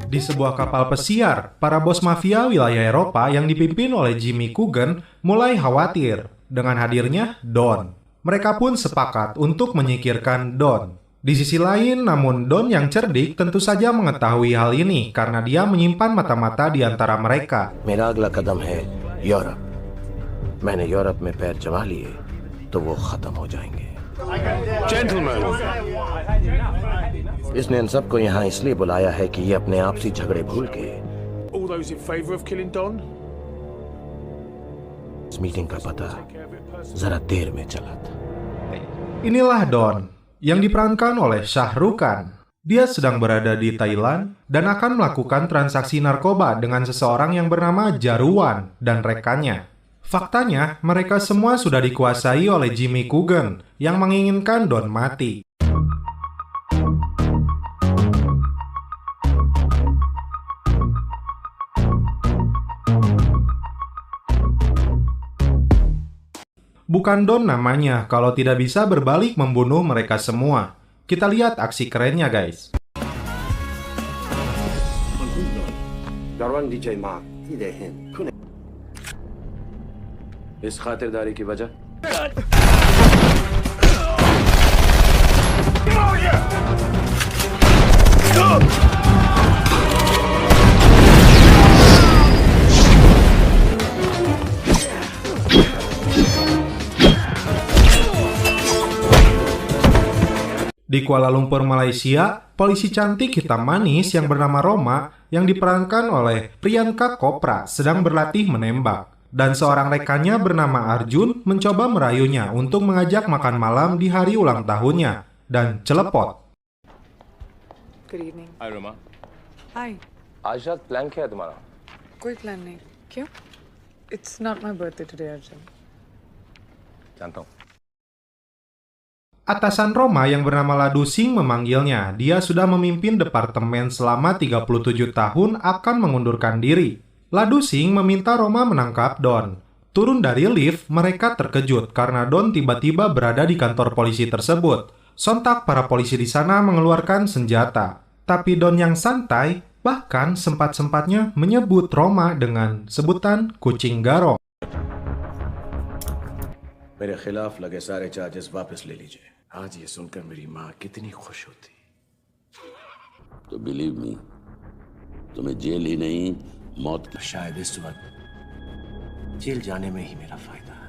Di sebuah kapal pesiar, para bos mafia wilayah Eropa yang dipimpin oleh Jimmy Coogan mulai khawatir dengan hadirnya Don. Mereka pun sepakat untuk menyingkirkan Don. Di sisi lain, namun Don yang cerdik tentu saja mengetahui hal ini karena dia menyimpan mata-mata di antara mereka. मेरा अगला कदम है यूरोप। मैंने यूरोप में पैर जमा लिए तो वो खत्म हो जाएंगे। Gentlemen, इसने इन सबको यहाँ इसलिए बुलाया है कि ये अपने आपसी झगड़े भूल के all those in favor of killing Don? इस मीटिंग का पता जरा देर में चला था। Inilah Don, yang diperankan oleh Shah Rukh Khan. Dia sedang berada di Thailand dan akan melakukan transaksi narkoba dengan seseorang yang bernama Jaruan dan rekannya. Faktanya, mereka semua sudah dikuasai oleh Jimmy Coogan yang menginginkan Don mati. Bukan Don namanya kalau tidak bisa berbalik membunuh mereka semua. Kita lihat aksi kerennya, guys. इस खातिरदारी की वजह Di Kuala Lumpur, Malaysia, polisi cantik hitam manis yang bernama Roma yang diperankan oleh Priyanka Chopra sedang berlatih menembak. Dan seorang rekannya bernama Arjun mencoba merayunya untuk mengajak makan malam di hari ulang tahunnya. Dan celepot. Good evening. Hi, Roma. हाय। आज रात प्लान क्या है तुम्हारा? कोई प्लान नहीं। क्यों? It's not my birthday today Arjun. जानता हूँ। Atasan Roma yang bernama Ladu Singh memanggilnya. Dia sudah memimpin departemen selama 37 tahun akan mengundurkan diri. Ladu Singh meminta Roma menangkap Don. Turun dari lift, mereka terkejut karena Don tiba-tiba berada di kantor polisi tersebut. Sontak para polisi di sana mengeluarkan senjata. Tapi Don yang santai, bahkan sempat-sempatnya menyebut Roma dengan sebutan kucing garong. मेरे खिलाफ लगे सारे चार्जेस वापस ले लीजिए। आज ये सुनकर मेरी माँ कितनी खुश होती। तो बिलीव मी, तुम्हें जेल ही नहीं मौत की शायद इस वक्त जेल जाने में ही मेरा फायदा है।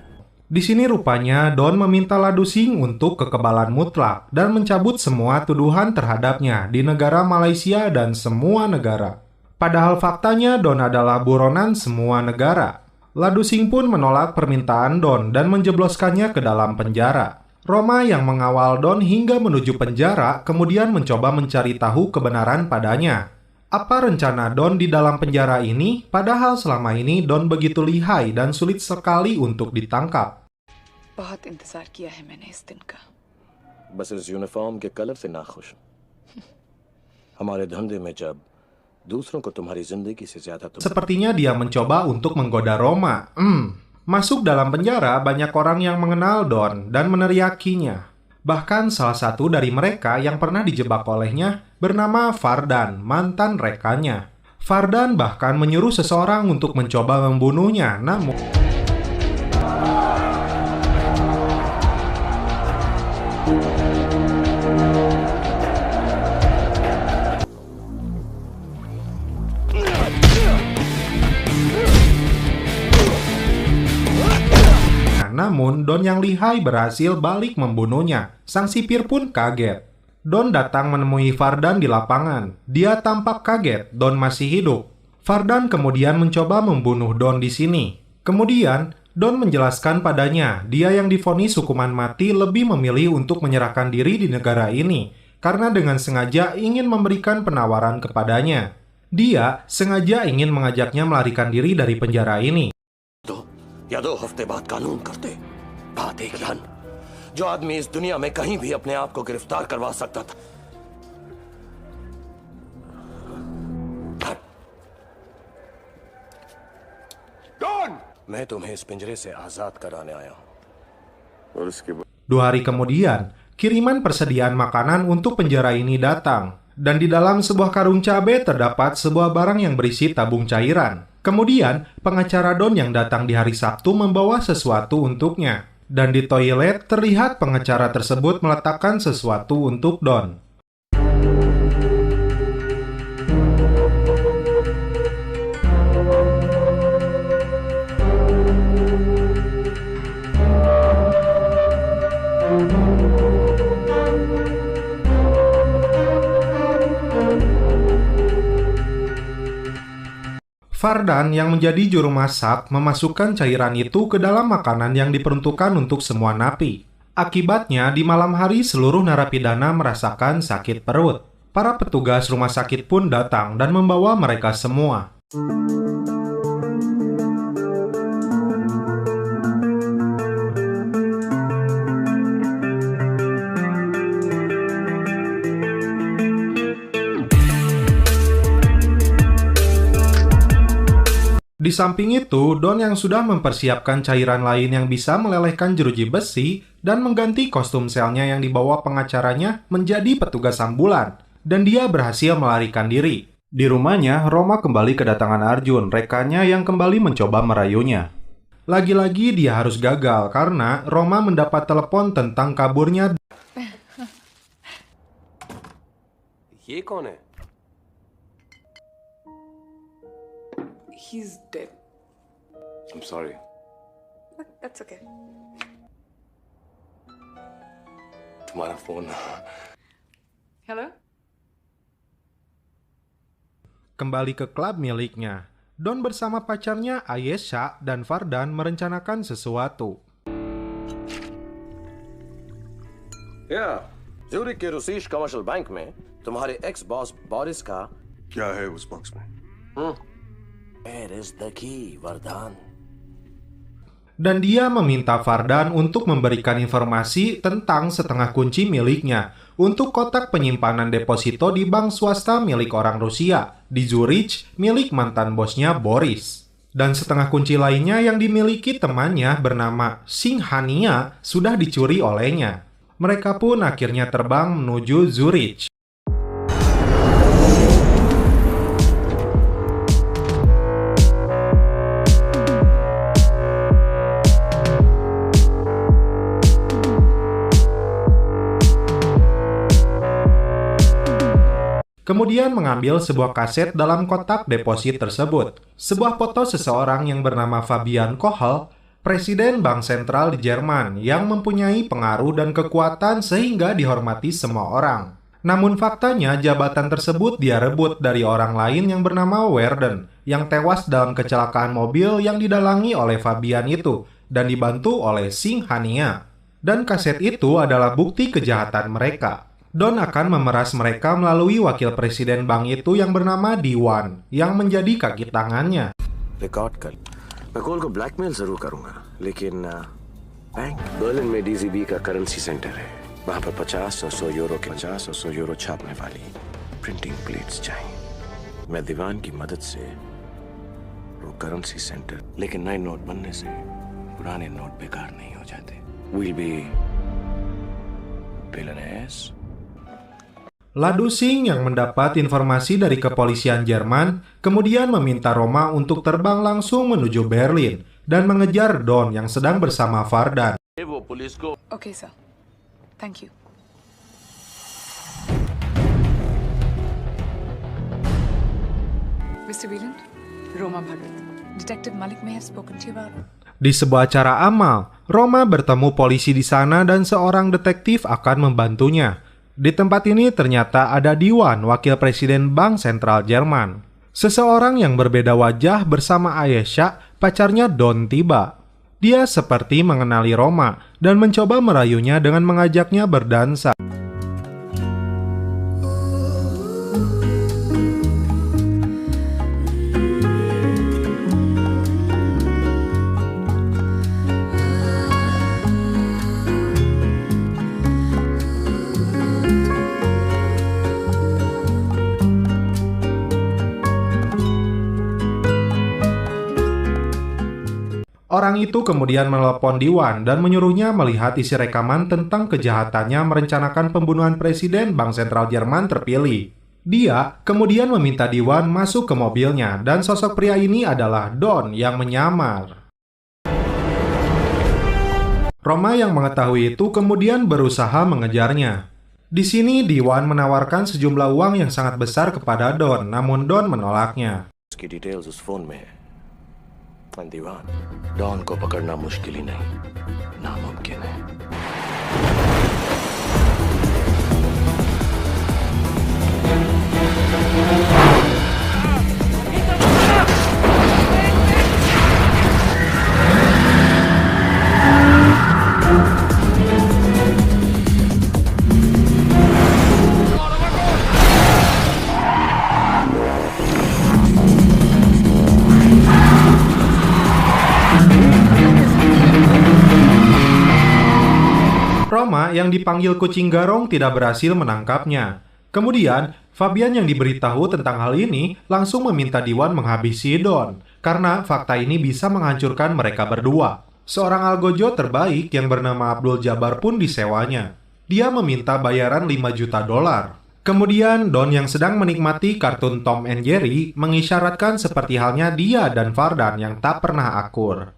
Di sini rupanya Don meminta Ladu Singh untuk kekebalan mutlak dan mencabut semua tuduhan terhadapnya di negara Malaysia dan semua negara. Padahal faktanya Don adalah buronan semua negara. Ladu Singh pun menolak permintaan Don dan menjebloskannya ke dalam penjara. Roma yang mengawal Don hingga menuju penjara kemudian mencoba mencari tahu kebenaran padanya. Apa rencana Don di dalam penjara ini, padahal selama ini Don begitu lihai dan sulit sekali untuk ditangkap. बहुत इंतजार किया है मैंने इस दिन का। बस इस यूनिफॉर्म के कलर से नाखुश हूँ। हमारे धंधे में जब दूसरों को तुम्हारी जिंदगी से ज्यादा Sepertinya dia mencoba untuk menggoda Roma. Masuk dalam penjara, banyak orang yang mengenal Don dan meneriakinya. Bahkan salah satu dari mereka yang pernah dijebak olehnya bernama Fardan, mantan rekannya. Fardan bahkan menyuruh seseorang untuk mencoba membunuhnya, namun Don yang lihai berhasil balik membunuhnya. Sang sipir pun kaget. Don datang menemui Fardan di lapangan. Dia tampak kaget Don masih hidup. Fardan kemudian mencoba membunuh Don di sini. Kemudian, Don menjelaskan padanya, dia yang divonis hukuman mati lebih memilih untuk menyerahkan diri di negara ini, karena dengan sengaja ingin memberikan penawaran kepadanya. Dia sengaja ingin mengajaknya melarikan diri dari penjara ini. या 2 हफ्ते बाद कानून करते। बात एक ही, जो आदमी इस दुनिया में कहीं भी अपने आप को गिरफ्तार करवा सकता था। Don! मैं तुम्हें इस पिंजरे से आजाद कराने आया हूँ। और उसके 2 hari kemudian, kiriman persediaan makanan untuk penjara ini datang. Dan di dalam sebuah karung cabai terdapat sebuah barang yang berisi tabung cairan. Kemudian, pengacara Don yang datang di hari Sabtu membawa sesuatu untuknya. Dan di toilet terlihat pengacara tersebut meletakkan sesuatu untuk Don. Vardan yang menjadi juru masak memasukkan cairan itu ke dalam makanan yang diperuntukkan untuk semua napi. Akibatnya, di malam hari seluruh narapidana merasakan sakit perut. Para petugas rumah sakit pun datang dan membawa mereka semua. Di samping itu, Don yang sudah mempersiapkan cairan lain yang bisa melelehkan jeruji besi dan mengganti kostum selnya yang dibawa pengacaranya menjadi petugas ambulan, dan dia berhasil melarikan diri. Di rumahnya, Roma kembali kedatangan Arjun, rekannya yang kembali mencoba merayunya. Lagi-lagi dia harus gagal karena Roma mendapat telepon tentang kaburnya. ये कौन है? He's dead. I'm sorry. That's okay. तुम्हारा phone. Hello? Kembali ke klub miliknya, Don bersama pacarnya Ayesha dan Vardan merencanakan sesuatu. Yeah. Zurich के रूसीश commercial bank में तुम्हारे ex boss Boris का क्या है उस बॉक्स में? Where is the key, Vardan? Dan dia meminta Vardan untuk memberikan informasi tentang setengah kunci miliknya untuk kotak penyimpanan deposito di bank swasta milik orang Rusia di Zurich milik mantan bosnya Boris. Dan setengah kunci lainnya yang dimiliki temannya bernama Singhania sudah dicuri olehnya. Mereka pun akhirnya terbang menuju Zurich. Kemudian mengambil sebuah kaset dalam kotak deposit tersebut. Sebuah foto seseorang yang bernama Fabian Kohl, presiden bank sentral di Jerman yang mempunyai pengaruh dan kekuatan sehingga dihormati semua orang. Namun faktanya jabatan tersebut dia rebut dari orang lain yang bernama Werden yang tewas dalam kecelakaan mobil yang didalangi oleh Fabian itu dan dibantu oleh Singhania. Dan kaset itu adalah bukti kejahatan mereka. Don akan memeras mereka melalui wakil presiden bank itu yang bernama Diwan, yang menjadi kaki tangannya. Record कर मैं कॉल को ब्लैकमेल जरूर करूंगा लेकिन bank Berlin में डीजीबी का currency centre है वहां पर 50 और 100 यूरो के 50 और 100 यूरो छापने वाली प्रिंटिंग प्लेट्स चाहिए मैं दीवान की मदद से वो करेंसी सेंटर लेकिन नए नोट बनने से पुराने नोट बेकार नहीं हो जाते will be billionaires. Ladu Singh yang mendapat informasi dari kepolisian Jerman kemudian meminta Roma untuk terbang langsung menuju Berlin dan mengejar Don yang sedang bersama Vardan. Okay, sir. Thank you. Mr. Wieland, Roma Bhagat. Detective Malik may have spoken to you about it. Di sebuah acara amal, Roma bertemu polisi di sana dan seorang detektif akan membantunya. Di tempat ini ternyata ada Diwan, wakil presiden Bank Sentral Jerman. Seseorang yang berbeda wajah bersama Ayesha, pacarnya Don tiba. Dia seperti mengenali Roma dan mencoba merayunya dengan mengajaknya berdansa. Orang itu kemudian menelepon Diwan dan menyuruhnya melihat isi rekaman tentang kejahatannya merencanakan pembunuhan presiden Bank Sentral Jerman terpilih. Dia kemudian meminta Diwan masuk ke mobilnya dan sosok pria ini adalah Don yang menyamar. Roma yang mengetahui itu kemudian berusaha mengejarnya. Di sini Diwan menawarkan sejumlah uang yang sangat besar kepada Don, namun Don menolaknya. उसकी डिटेल्स उस फोन में है दीवान डॉन को पकड़ना मुश्किल ही नहीं नामुमकिन है Roma yang dipanggil kucing garong tidak berhasil menangkapnya. Kemudian, Fabian yang diberitahu tentang hal ini langsung meminta Diwan menghabisi Don, karena fakta ini bisa menghancurkan mereka berdua. Seorang algojo terbaik yang bernama Abdul Jabbar pun disewanya. Dia meminta bayaran 5 juta dolar. Kemudian, Don yang sedang menikmati kartun Tom and Jerry mengisyaratkan seperti halnya dia dan Fardan yang tak pernah akur.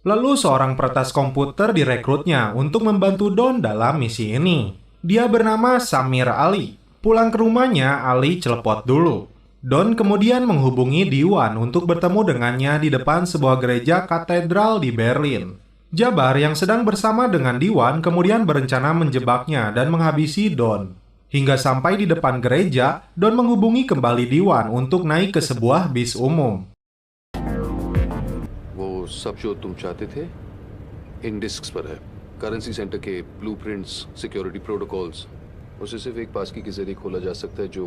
Lalu seorang peretas komputer direkrutnya untuk membantu Don dalam misi ini. Dia bernama Samir Ali. Pulang ke rumahnya, Ali celepot dulu. Don kemudian menghubungi Diwan untuk bertemu dengannya di depan sebuah gereja katedral di Berlin. Jabbar yang sedang bersama dengan Diwan kemudian berencana menjebaknya dan menghabisi Don. Hingga sampai di depan gereja, Don menghubungi kembali Diwan untuk naik ke sebuah bis umum. सब जो तुम चाहते थे इन डिस्क्स पर है currency centre के blueprints security protocols उसे सिर्फ एक पासकी के जरिए खोला जा सकता है जो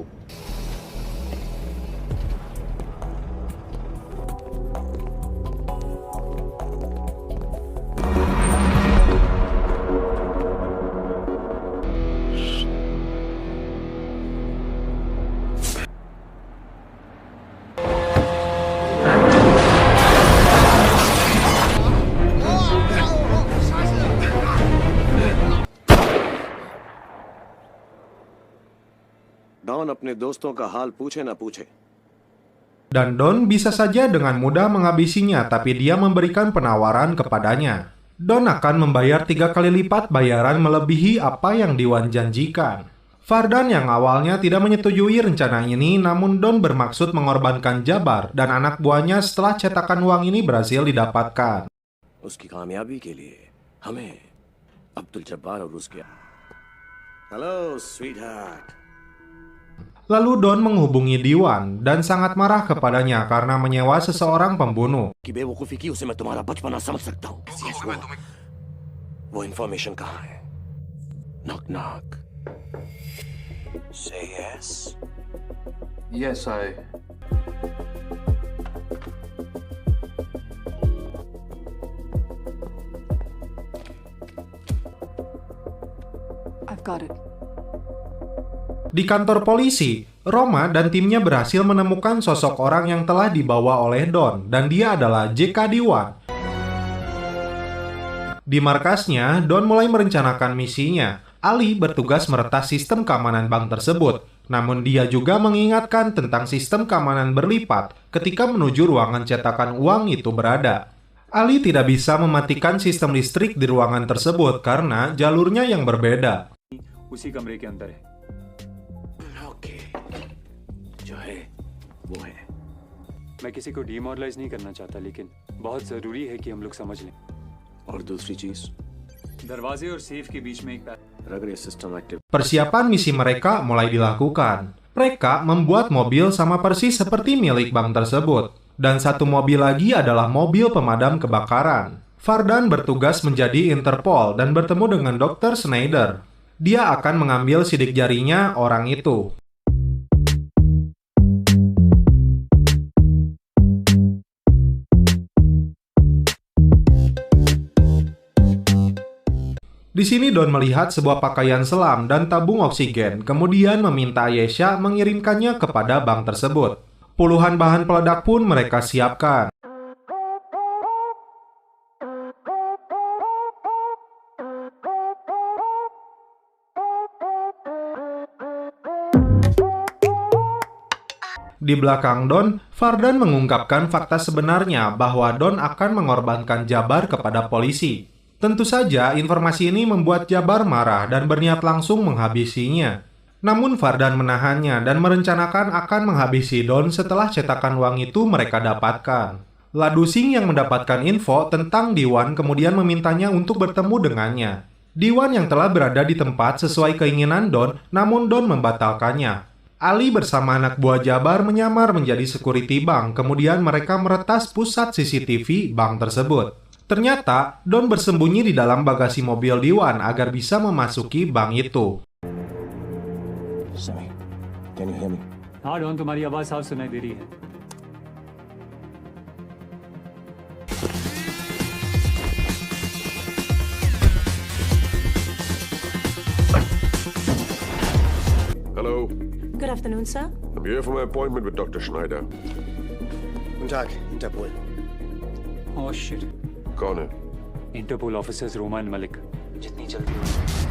डॉन अपने दोस्तों का हाल पूछे ना पूछे Dan Don bisa saja dengan mudah menghabisinya, tapi dia memberikan penawaran kepadanya. Don akan membayar 3 kali lipat bayaran melebihi apa yang Diwan janjikan. Fardan yang awalnya tidak menyetujui rencana ini, namun Don bermaksud mengorbankan Jabbar dan anak buahnya setelah cetakan uang ini berhasil didapatkan. उसकी कामयाबी के लिए हमें अब्दुल जब्बार और उसके hello sweetheart Lalu Don menghubungi Diwan dan sangat marah kepadanya karena menyewa seseorang pembunuh. कि बेवकूफी की उसे मैं तुम्हारा बचपना समझ सकता हूँ वो इंफॉर्मेशन कहाँ है नॉक नॉक से yes yes I I've got it. Di kantor polisi, Roma dan timnya berhasil menemukan sosok orang yang telah dibawa oleh Don, dan dia adalah J.K. Diwan. Di markasnya, Don mulai merencanakan misinya. Ali bertugas meretas sistem keamanan bank tersebut, namun dia juga mengingatkan tentang sistem keamanan berlipat ketika menuju ruangan cetakan uang itu berada. Ali tidak bisa mematikan sistem listrik di ruangan tersebut karena jalurnya yang berbeda. उसी कमरे के अंदर है ओके जो है वो है मैं किसी को डीमोरलाइज नहीं करना चाहता लेकिन बहुत जरूरी है कि हम लोग समझ लें और दूसरी चीज दरवाजे और सेफ के बीच में एक अगर ये system active Persiapan misi mereka mulai dilakukan. Mereka membuat mobil sama persis seperti milik bank tersebut. Dan satu mobil lagi adalah mobil pemadam kebakaran. Fardan bertugas menjadi Interpol dan bertemu dengan Dr. Schneider. Dia akan mengambil sidik jarinya orang itu. Di sini Don melihat sebuah pakaian selam dan tabung oksigen, kemudian meminta Ayesha mengirimkannya kepada bank tersebut. Puluhan bahan peledak pun mereka siapkan. Di belakang Don, Fardan mengungkapkan fakta sebenarnya bahwa Don akan mengorbankan Jabar kepada polisi. Tentu saja, informasi ini membuat Jabar marah dan berniat langsung menghabisinya. Namun Fardan menahannya dan merencanakan akan menghabisi Don setelah cetakan uang itu mereka dapatkan. Ladu Singh yang mendapatkan info tentang Diwan kemudian memintanya untuk bertemu dengannya. Diwan yang telah berada di tempat sesuai keinginan Don, namun Don membatalkannya. Ali bersama anak buah Jabar menyamar menjadi security bank, kemudian mereka meretas pusat CCTV bank tersebut. Ternyata, Don bersembunyi di dalam bagasi mobil Diwan agar bisa memasuki bank itu. Sammy, can you hear me? हाँ डॉन, तुम्हारी आवाज साफ सुनाई दे रही है. Hello. Good afternoon, sir. I'm here for my appointment with Dr. Schneider. Guten Tag, Interpol. Oh shit. कौन है? Interpol officers Roman Malik. जितनी जल्दी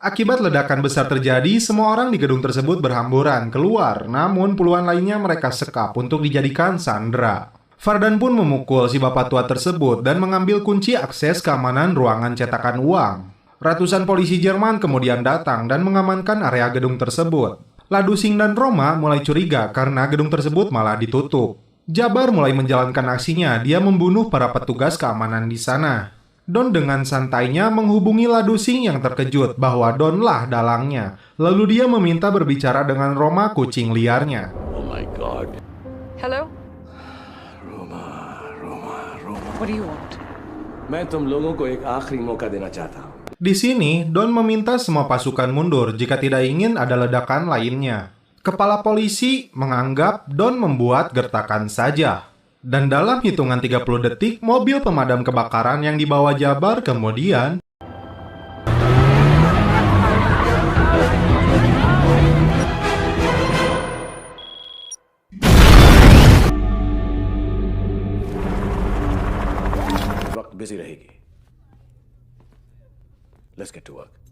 Akibat ledakan besar terjadi, semua orang di gedung tersebut berhamburan keluar, namun puluhan lainnya mereka sekap untuk dijadikan sandera. Fardan pun memukul si bapak tua tersebut dan mengambil kunci akses keamanan ruangan cetakan uang. Ratusan polisi Jerman kemudian datang dan mengamankan area gedung tersebut. Ladu Singh dan Roma mulai curiga karena gedung tersebut malah ditutup. Jabar mulai menjalankan aksinya, dia membunuh para petugas keamanan di sana. Don dengan santainya menghubungi Ladu Singh yang terkejut bahwa Donlah dalangnya. Lalu dia meminta berbicara dengan Roma, kucing liarnya. Oh my God. Hello? Roma. What do you want? मैं तुम लोगों को एक आखिरी मौका देना चाहता हूँ. Di sini, Don meminta semua pasukan mundur jika tidak ingin ada ledakan lainnya. Kepala polisi menganggap Don membuat gertakan saja. Dan dalam hitungan 30 detik, mobil pemadam kebakaran yang dibawa Jabar kemudian वक्त बिजी रहेगी. Let's get to work.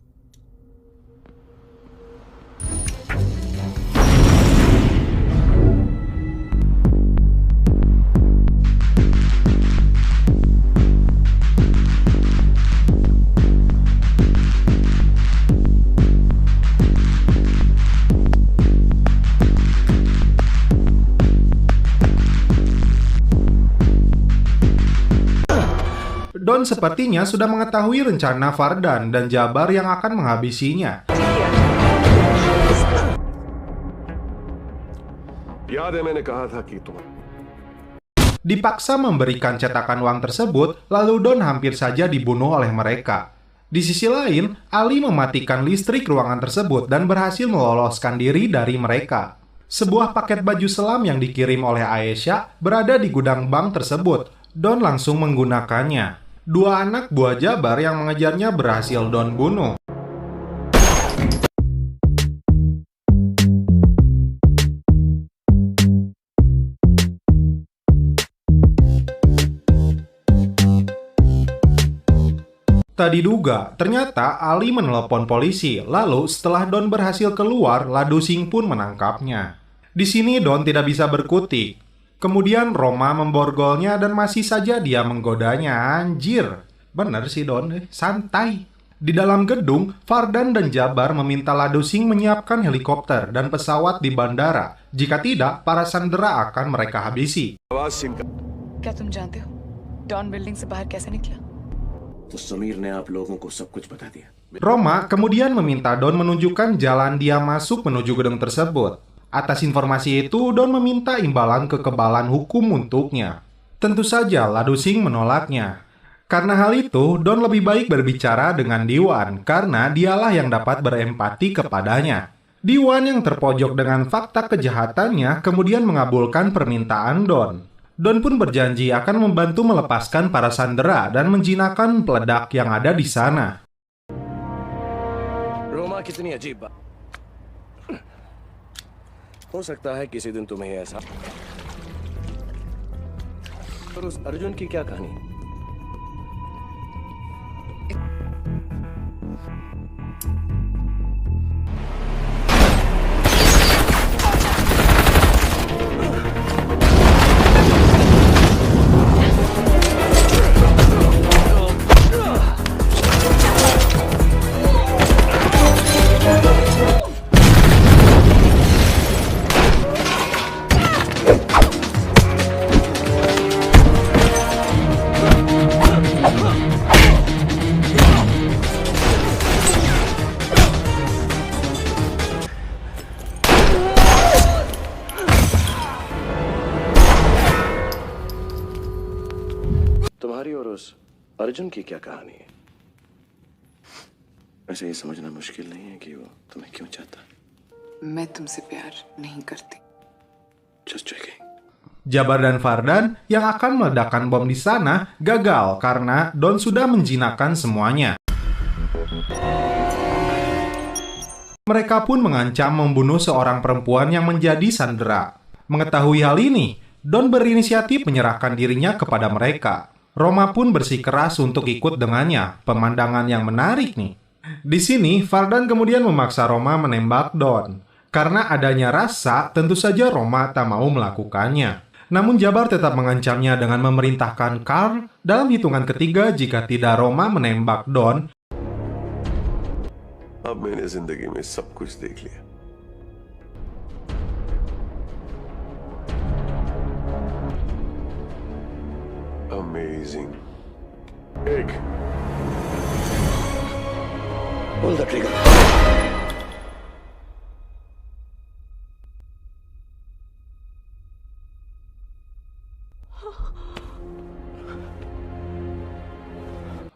Don sepertinya sudah mengetahui rencana Fardan dan Jabar yang akan menghabisinya. याद है मैंने कहा था कि तुम Dipaksa memberikan cetakan uang tersebut, lalu Don hampir saja dibunuh oleh mereka. Di sisi lain, Ali mematikan listrik ruangan tersebut dan berhasil meloloskan diri dari mereka. Sebuah paket baju selam yang dikirim oleh Aisyah berada di gudang bank tersebut. Don langsung menggunakannya. Dua anak buah Jabar yang mengejarnya berhasil Don bunuh. Tak diduga, ternyata Ali menelepon polisi. Lalu setelah Don berhasil keluar, Ladu Singh pun menangkapnya. Di sini Don tidak bisa berkutik. Kemudian Roma memborgolnya dan masih saja dia menggodanya. Anjir, bener sih Don, santai. Di dalam gedung, Fardan dan Jabar meminta Ladu Singh menyiapkan helikopter dan pesawat di bandara. Jika tidak, para sandera akan mereka habisi. आवाज सिंह का क्या तुम जानते हो don building से बाहर कैसे निकला? तो समीर ने आप लोगों को सब कुछ बता दिया. Roma kemudian meminta Don menunjukkan jalan dia masuk menuju gedung tersebut. Atas informasi itu, Don meminta imbalan kekebalan hukum untuknya. Tentu saja Ladu Singh menolaknya. Karena hal itu, Don lebih baik berbicara dengan Diwan, karena dialah yang dapat berempati kepadanya. Diwan yang terpojok dengan fakta kejahatannya kemudian mengabulkan permintaan Don. Don pun berjanji akan membantu melepaskan para sandera dan menjinakkan peledak yang ada di sana. Roma कितनी अजीब बात हो सकता है किसी दिन तुम्हें ऐसा और उस अर्जुन की क्या कहानी तुम्हारी और उस अर्जुन की क्या कहानी है वैसे ये समझना मुश्किल नहीं है कि वो तुम्हें क्यों चाहता मैं तुमसे प्यार नहीं करती just checking Jabar dan Fardan yang akan meledakkan bom di sana gagal karena Don sudah menjinakkan semuanya. Mereka pun mengancam membunuh seorang perempuan yang menjadi sandera. Mengetahui hal ini, Don berinisiatif menyerahkan dirinya kepada mereka. Roma pun bersikeras untuk ikut dengannya. Pemandangan yang menarik nih. Di sini, Fardan kemudian memaksa Roma menembak Don. Karena adanya rasa, tentu saja Roma tak mau melakukannya. Namun Jabar tetap mengancamnya dengan memerintahkan Carl dalam hitungan ketiga jika tidak Roma menembak Don. अब मैंने जिंदगी में सब कुछ देख लिया amazing एक pull the trigger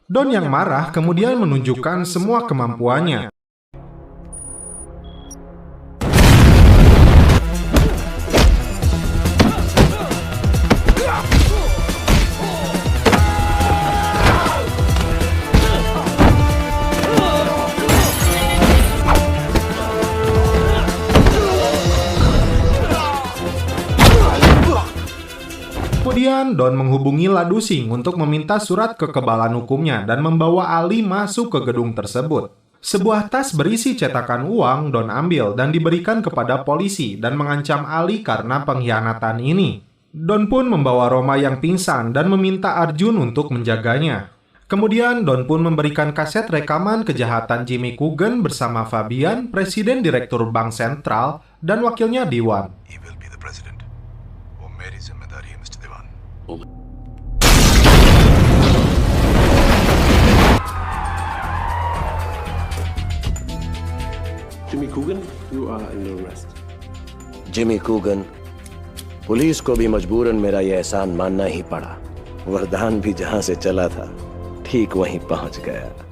Don yang marah kemudian menunjukkan semua kemampuannya. Kemudian Don menghubungi Ladusing untuk meminta surat kekebalan hukumnya dan membawa Ali masuk ke gedung tersebut. Sebuah tas berisi cetakan uang Don ambil dan diberikan kepada polisi dan mengancam Ali karena pengkhianatan ini. Don pun membawa Roma yang pingsan dan meminta Arjun untuk menjaganya. Kemudian Don pun memberikan kaset rekaman kejahatan Jimmy Coogan bersama Fabian, Presiden Direktur Bank Sentral, dan wakilnya Diwan. Jimmy Coogan, you are under arrest. Jimmy Coogan, police को भी मजबूरन मेरा ये एहसान मानना ही पड़ा। वरदान भी जहां से चला था ठीक वहीं पहुंच गया।